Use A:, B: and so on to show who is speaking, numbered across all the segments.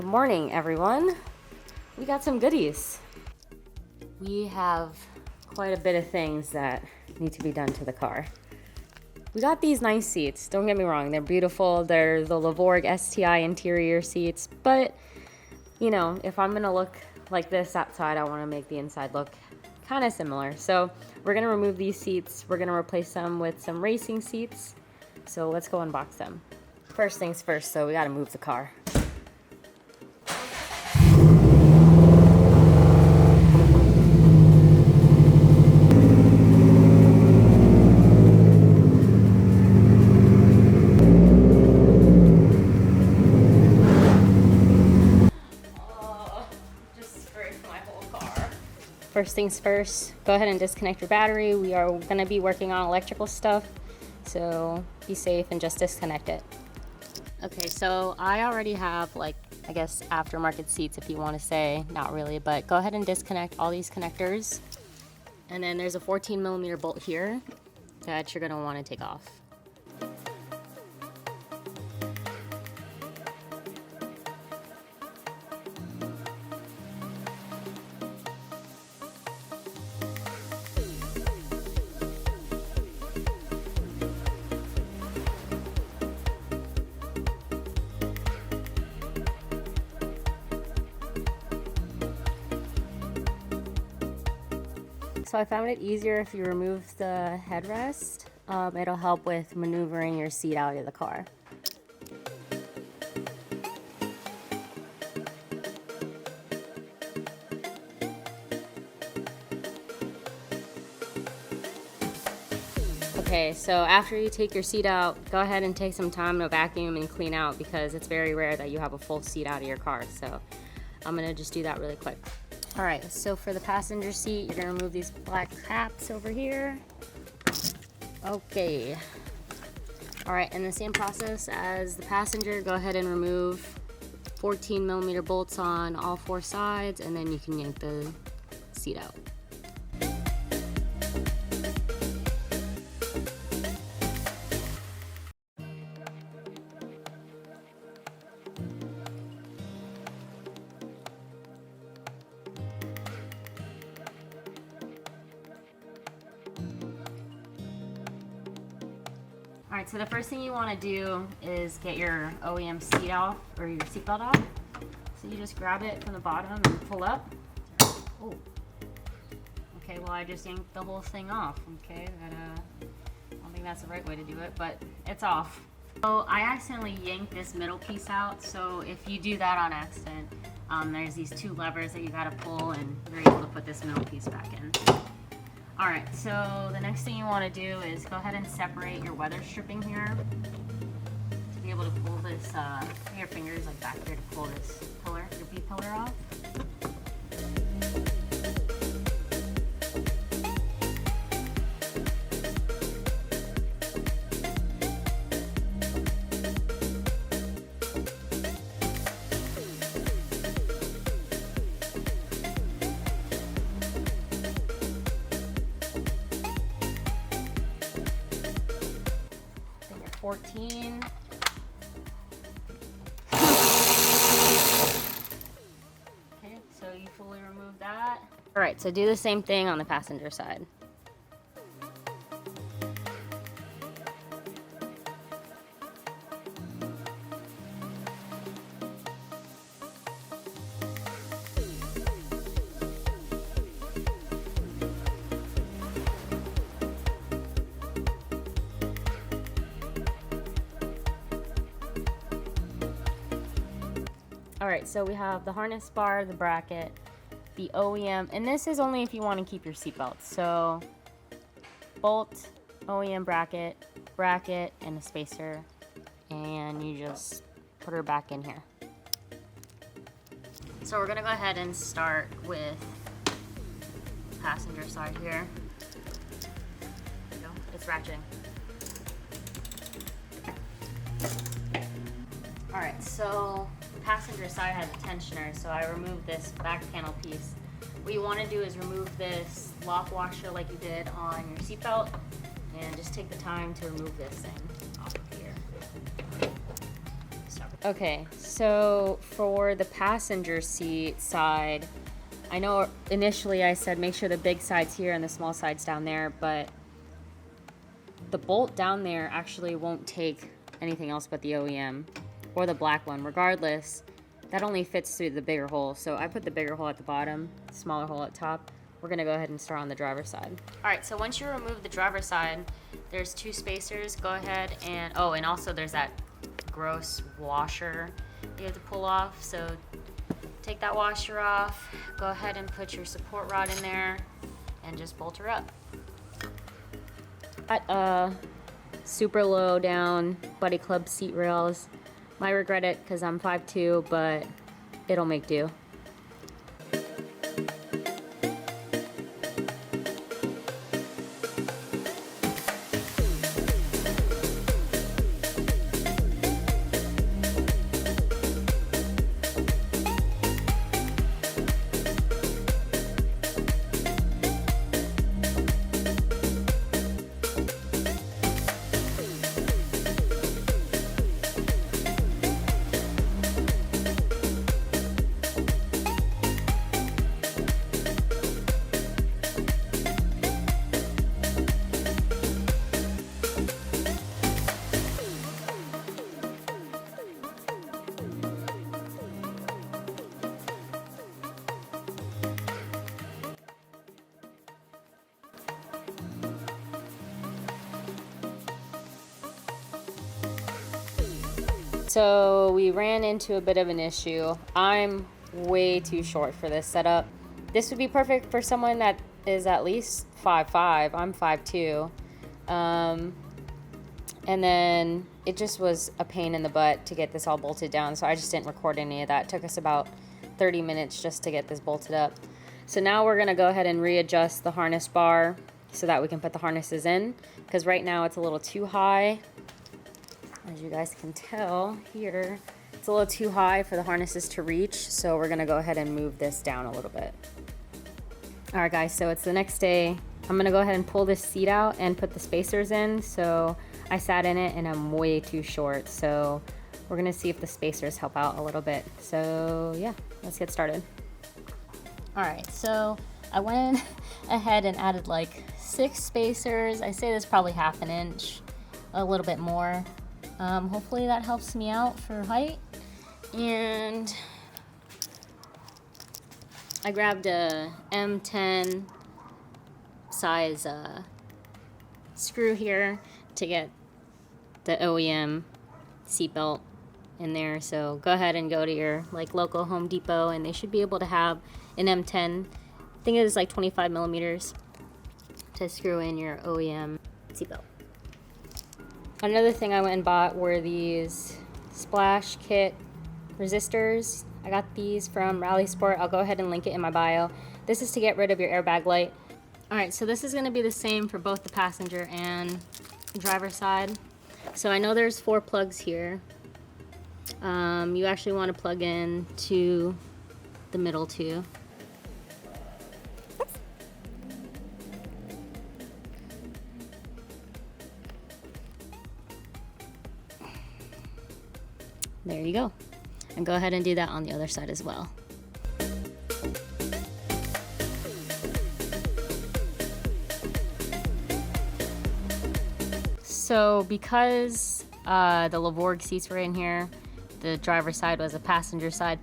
A: Good morning, everyone. We got some goodies. We have quite a bit of things that need to be done to the car. We got these nice seats. Don't get me wrong, they're beautiful. They're the WRX STI interior seats, but you know, if I'm gonna look like this outside, I wanna make the inside look kind of similar. So we're gonna remove these seats. We're gonna replace them with some racing seats. So let's go unbox them. First things first, so we gotta move the car. First things first, go ahead and disconnect your battery. We are gonna be working on electrical stuff, so be safe and just disconnect it. Okay, so I already have, like, I guess aftermarket seats, if you want to say. Not really, but go ahead and disconnect all these connectors. And then there's a 14mm bolt here that you're gonna want to take off. So I found it easier if you remove the headrest. It'll help with maneuvering your seat out of the car. Okay, so after you take your seat out, go ahead and take some time to vacuum and clean out because it's very rare that you have a full seat out of your car. So I'm gonna just do that really quick. All right, so for the passenger seat, you're gonna remove these black caps over here. Okay. All right, in the same process as the passenger, go ahead and remove 14mm bolts on all four sides, and then you can yank the seat out. All right, so the first thing you want to do is get your OEM seat off, or your seatbelt off. So you just grab it from the bottom and pull up. Oh, okay, well I just yanked the whole thing off. Okay, I don't think that's the right way to do it, but it's off. So I accidentally yanked this middle piece out, so if you do that on accident, there's these two levers that you gotta pull and you're able to put this middle piece back in. Alright, so the next thing you want to do is go ahead and separate your weather stripping here to be able to pull this, your fingers like back here to pull this pillar, your B pillar off. Figure 14. Okay, so you fully remove that. All right, so do the same thing on the passenger side. All right, so we have the harness bar, the bracket, the OEM, and this is only if you want to keep your seatbelt. So bolt, OEM bracket, and a spacer, and you just put her back in here. So we're gonna go ahead and start with the passenger side here. There you go, it's ratcheting. All right, so the passenger side has a tensioner, so I removed this back panel piece. What you want to do is remove this lock washer like you did on your seatbelt, and just take the time to remove this thing off of here. Stop. Okay, so for the passenger seat side, I know initially I said make sure the big side's here and the small side's down there, but the bolt down there actually won't take anything else but the OEM or the black one. Regardless, that only fits through the bigger hole. So I put the bigger hole at the bottom, smaller hole at top. We're gonna go ahead and start on the driver's side. All right, so once you remove the driver's side, there's 2 spacers. Go ahead and, oh, and also there's that gross washer you have to pull off. So take that washer off, go ahead and put your support rod in there and just bolt her up. Got super low down Buddy Club seat rails. Might regret it because I'm 5'2", but it'll make do. So we ran into a bit of an issue. I'm way too short for this setup. This would be perfect for someone that is at least 5'5". I'm 5'2". And then it just was a pain in the butt to get this all bolted down, so I just didn't record any of that. It took us about 30 minutes just to get this bolted up. So now we're gonna go ahead and readjust the harness bar so that we can put the harnesses in, because right now it's a little too high. As you guys can tell here, it's a little too high for the harnesses to reach, so we're gonna go ahead and move this down a little bit. All right guys, so it's the next day. I'm gonna go ahead and pull this seat out and put the spacers in. So I sat in it and I'm way too short, so we're gonna see if the spacers help out a little bit. So yeah, let's get started. All right, so I went ahead and added like 6 spacers. I say this probably half an inch, a little bit more. Hopefully that helps me out for height. And I grabbed a M10 size screw here to get the OEM seatbelt in there. So go ahead and go to your like local Home Depot and they should be able to have an M10. I think it is like 25 millimeters to screw in your OEM seatbelt. Another thing I went and bought were these splash kit resistors. I got these from Rally Sport. I'll go ahead and link it in my bio. This is to get rid of your airbag light. All right, so this is gonna be the same for both the passenger and driver side. So I know there's 4 plugs here. You actually wanna plug in to the middle 2. There you go. And go ahead and do that on the other side as well. So because the Lavorg seats were in here, the driver's side was the passenger side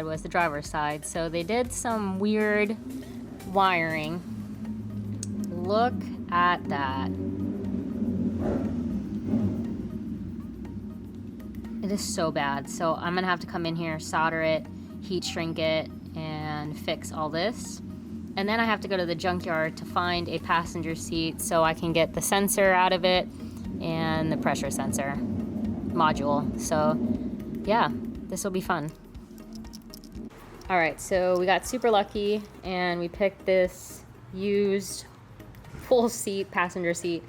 A: was the driver's side. So they did some weird wiring. Look at that. It is so bad. So I'm gonna have to come in here, solder it, heat shrink it, and fix all this. And then I have to go to the junkyard to find a passenger seat so I can get the sensor out of it and the pressure sensor module. So yeah, this will be fun. All right, so we got super lucky and we picked this used full seat, passenger seat.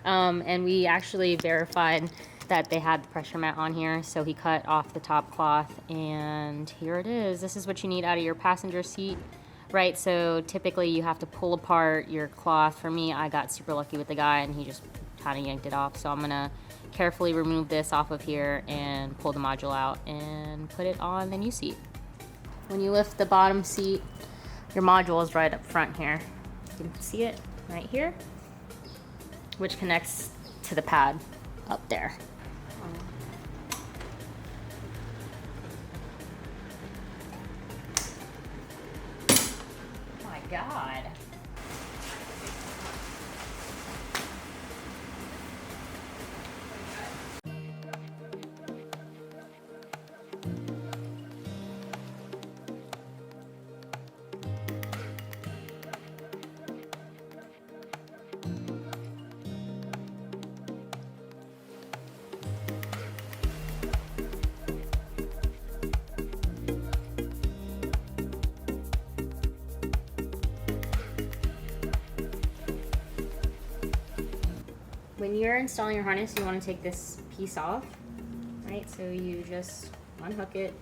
A: And we actually verified that they had the pressure mat on here, so he cut off the top cloth and here it is. This is what you need out of your passenger seat, right? So typically you have to pull apart your cloth. For me, I got super lucky with the guy and he just kind of yanked it off. So I'm gonna carefully remove this off of here and pull the module out and put it on the new seat. When you lift the bottom seat, your module is right up front here. You can see it right here, which connects to the pad up there. Oh my God. When you're installing your harness, you want to take this piece off, right? So you just unhook it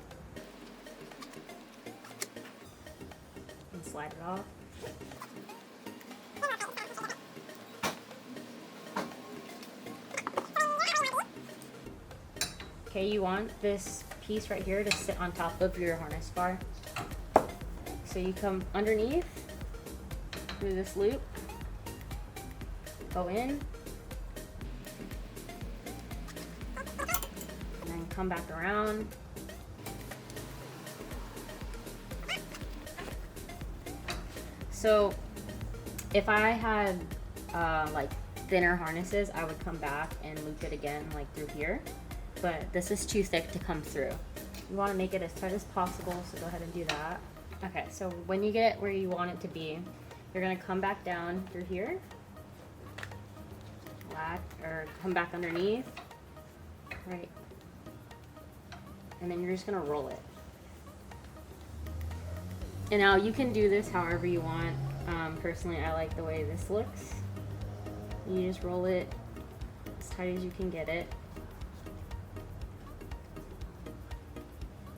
A: and slide it off. Okay, you want this piece right here to sit on top of your harness bar. So you come underneath through this loop, go in, come back around. So if I had like thinner harnesses, I would come back and loop it again like through here, but this is too thick to come through. You want to make it as tight as possible, so go ahead and do that. Okay, so when you get it where you want it to be, you're going to come back down through here, or come back underneath, right? And then you're just gonna roll it. And now you can do this however you want. Personally, I like the way this looks. You just roll it as tight as you can get it.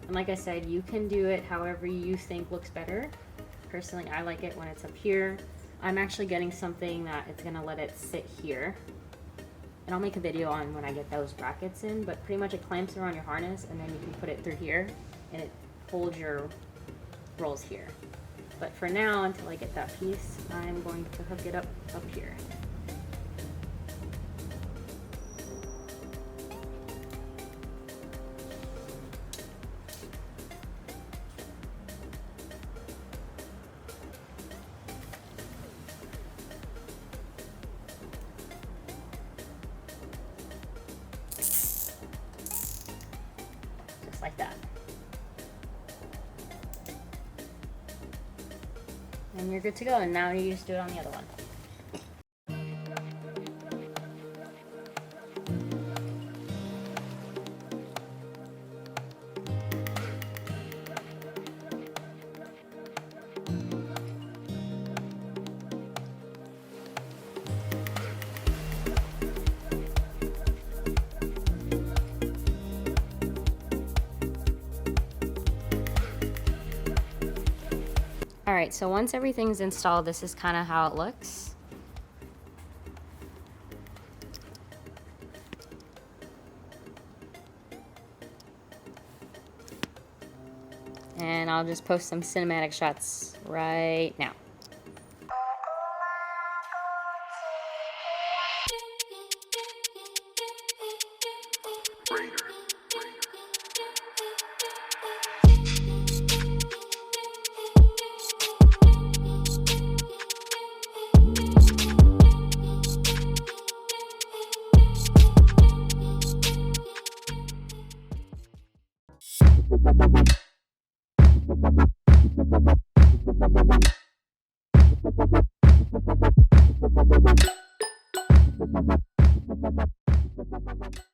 A: And like I said, you can do it however you think looks better. Personally, I like it when it's up here. I'm actually getting something that it's gonna let it sit here. And I'll make a video on when I get those brackets in, but pretty much it clamps around your harness and then you can put it through here and it holds your rolls here. But for now, until I get that piece, I'm going to hook it up here. Like that. And you're good to go, and now you just do it on the other one. Alright, so once everything's installed, this is kind of how it looks. And I'll just post some cinematic shots right now.
B: Raider.